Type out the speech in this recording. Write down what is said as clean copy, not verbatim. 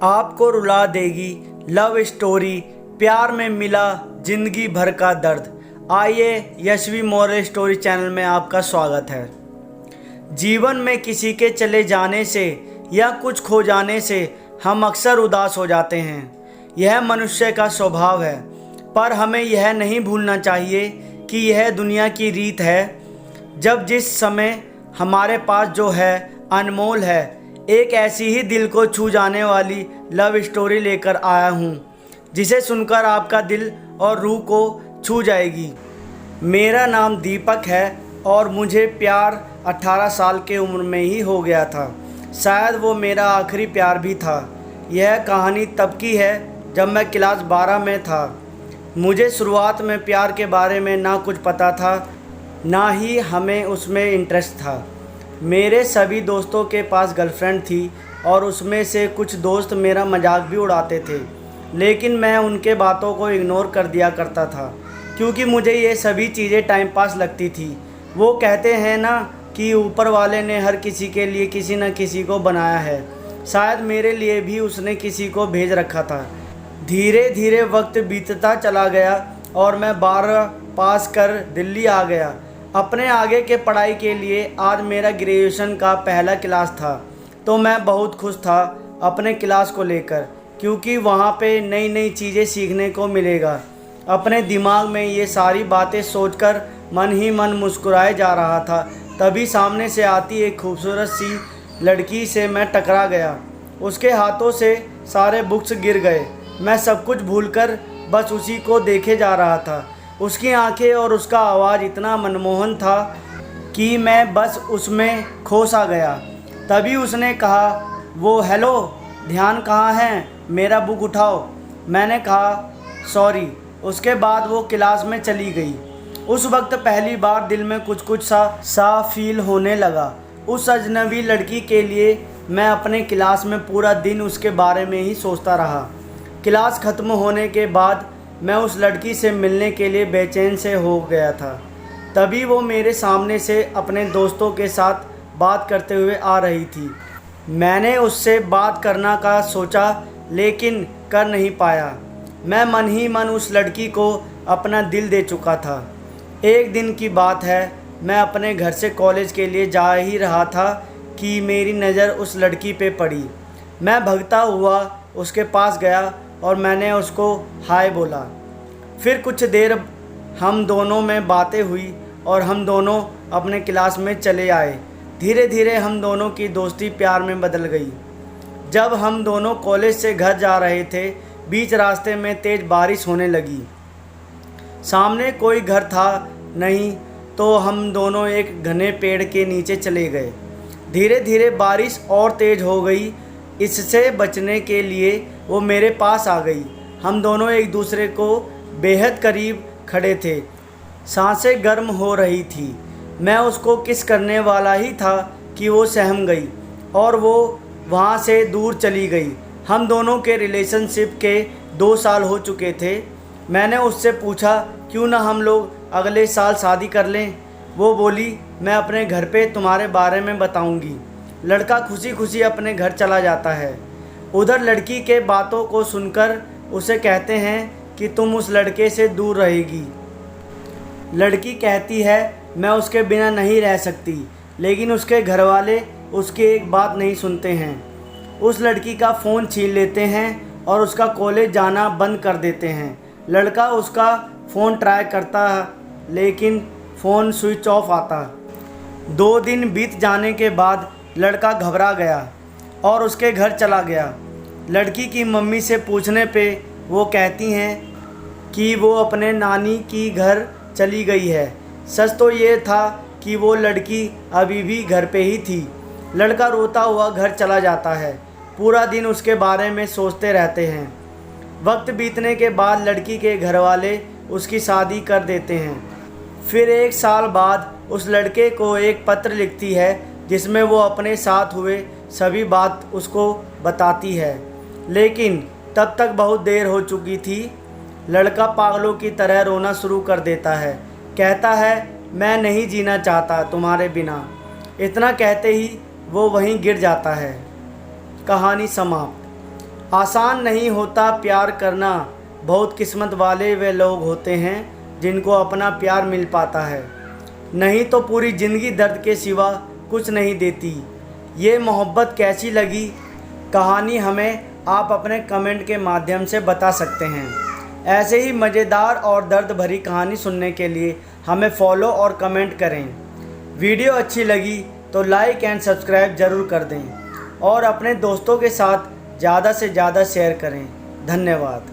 आपको रुला देगी लव स्टोरी, प्यार में मिला जिंदगी भर का दर्द। आइए यशवी मॉरल स्टोरी चैनल में आपका स्वागत है। जीवन में किसी के चले जाने से या कुछ खो जाने से हम अक्सर उदास हो जाते हैं। यह मनुष्य का स्वभाव है, पर हमें यह नहीं भूलना चाहिए कि यह दुनिया की रीत है। जब जिस समय हमारे पास जो है अनमोल है, एक ऐसी ही दिल को छू जाने वाली लव स्टोरी लेकर आया हूँ, जिसे सुनकर आपका दिल और रूह को छू जाएगी। मेरा नाम दीपक है और मुझे प्यार 18 साल के उम्र में ही हो गया था। शायद वो मेरा आखिरी प्यार भी था। यह कहानी तब की है जब मैं क्लास 12 में था। मुझे शुरुआत में प्यार के बारे में ना कुछ पता था, ना ही हमें उसमें इंटरेस्ट था। मेरे सभी दोस्तों के पास गर्लफ्रेंड थी और उसमें से कुछ दोस्त मेरा मजाक भी उड़ाते थे, लेकिन मैं उनके बातों को इग्नोर कर दिया करता था, क्योंकि मुझे ये सभी चीज़ें टाइम पास लगती थी। वो कहते हैं ना कि ऊपर वाले ने हर किसी के लिए किसी न किसी को बनाया है, शायद मेरे लिए भी उसने किसी को भेज रखा था। धीरे धीरे वक्त बीतता चला गया और मैं 12 पास कर दिल्ली आ गया अपने आगे के पढ़ाई के लिए। आज मेरा ग्रेजुएशन का पहला क्लास था, तो मैं बहुत खुश था अपने क्लास को लेकर, क्योंकि वहाँ पे नई नई चीज़ें सीखने को मिलेगा। अपने दिमाग में ये सारी बातें सोचकर मन ही मन मुस्कुराए जा रहा था। तभी सामने से आती एक खूबसूरत सी लड़की से मैं टकरा गया। उसके हाथों से सारे बुक्स गिर गए। मैं सब कुछ भूलकर बस उसी को देखे जा रहा था। उसकी आंखें और उसका आवाज़ इतना मनमोहन था कि मैं बस उसमें खो सा गया। तभी उसने कहा, वो हेलो, ध्यान कहाँ है, मेरा बुक उठाओ। मैंने कहा सॉरी। उसके बाद वो क्लास में चली गई। उस वक्त पहली बार दिल में कुछ कुछ सा फील होने लगा। उस अजनबी लड़की के लिए मैं अपने क्लास में पूरा दिन उसके बारे में ही सोचता रहा। क्लास ख़त्म होने के बाद मैं उस लड़की से मिलने के लिए बेचैन से हो गया था। तभी वो मेरे सामने से अपने दोस्तों के साथ बात करते हुए आ रही थी। मैंने उससे बात करना का सोचा, लेकिन कर नहीं पाया। मैं मन ही मन उस लड़की को अपना दिल दे चुका था। एक दिन की बात है, मैं अपने घर से कॉलेज के लिए जा ही रहा था कि मेरी नज़र उस लड़की पे पड़ी। मैं भागता हुआ उसके पास गया और मैंने उसको हाय बोला। फिर कुछ देर हम दोनों में बातें हुई और हम दोनों अपने क्लास में चले आए। धीरे धीरे हम दोनों की दोस्ती प्यार में बदल गई। जब हम दोनों कॉलेज से घर जा रहे थे, बीच रास्ते में तेज़ बारिश होने लगी। सामने कोई घर था नहीं, तो हम दोनों एक घने पेड़ के नीचे चले गए। धीरे धीरे बारिश और तेज़ हो गई। इससे बचने के लिए वो मेरे पास आ गई। हम दोनों एक दूसरे को बेहद करीब खड़े थे। सांसें गर्म हो रही थी। मैं उसको किस करने वाला ही था कि वो सहम गई और वो वहाँ से दूर चली गई। हम दोनों के रिलेशनशिप के 2 साल हो चुके थे। मैंने उससे पूछा, क्यों ना हम लोग अगले साल शादी कर लें। वो बोली, मैं अपने घर पे तुम्हारे बारे में बताऊंगी। लड़का खुशी खुशी अपने घर चला जाता है। उधर लड़की के बातों को सुनकर उसे कहते हैं कि तुम उस लड़के से दूर रहेगी। लड़की कहती है, मैं उसके बिना नहीं रह सकती, लेकिन उसके घर वाले उसकी एक बात नहीं सुनते हैं। उस लड़की का फ़ोन छीन लेते हैं और उसका कॉलेज जाना बंद कर देते हैं। लड़का उसका फ़ोन ट्राई करता है, लेकिन फ़ोन स्विच ऑफ आता। 2 दिन बीत जाने के बाद लड़का घबरा गया और उसके घर चला गया। लड़की की मम्मी से पूछने पे वो कहती हैं कि वो अपने नानी की घर चली गई है। सच तो ये था कि वो लड़की अभी भी घर पे ही थी। लड़का रोता हुआ घर चला जाता है। पूरा दिन उसके बारे में सोचते रहते हैं। वक्त बीतने के बाद लड़की के घर वाले उसकी शादी कर देते हैं। फिर 1 साल बाद उस लड़के को एक पत्र लिखती है, जिसमें वो अपने साथ हुए सभी बात उसको बताती है, लेकिन तब तक बहुत देर हो चुकी थी। लड़का पागलों की तरह रोना शुरू कर देता है। कहता है, मैं नहीं जीना चाहता तुम्हारे बिना। इतना कहते ही वो वहीं गिर जाता है। कहानी समाप्त। आसान नहीं होता प्यार करना, बहुत किस्मत वाले वे लोग होते हैं जिनको अपना प्यार मिल पाता है, नहीं तो पूरी ज़िंदगी दर्द के सिवा कुछ नहीं देती। ये मोहब्बत कैसी लगी कहानी हमें आप अपने कमेंट के माध्यम से बता सकते हैं। ऐसे ही मज़ेदार और दर्द भरी कहानी सुनने के लिए हमें फॉलो और कमेंट करें। वीडियो अच्छी लगी तो लाइक एंड सब्सक्राइब ज़रूर कर दें और अपने दोस्तों के साथ ज़्यादा से ज़्यादा शेयर करें। धन्यवाद।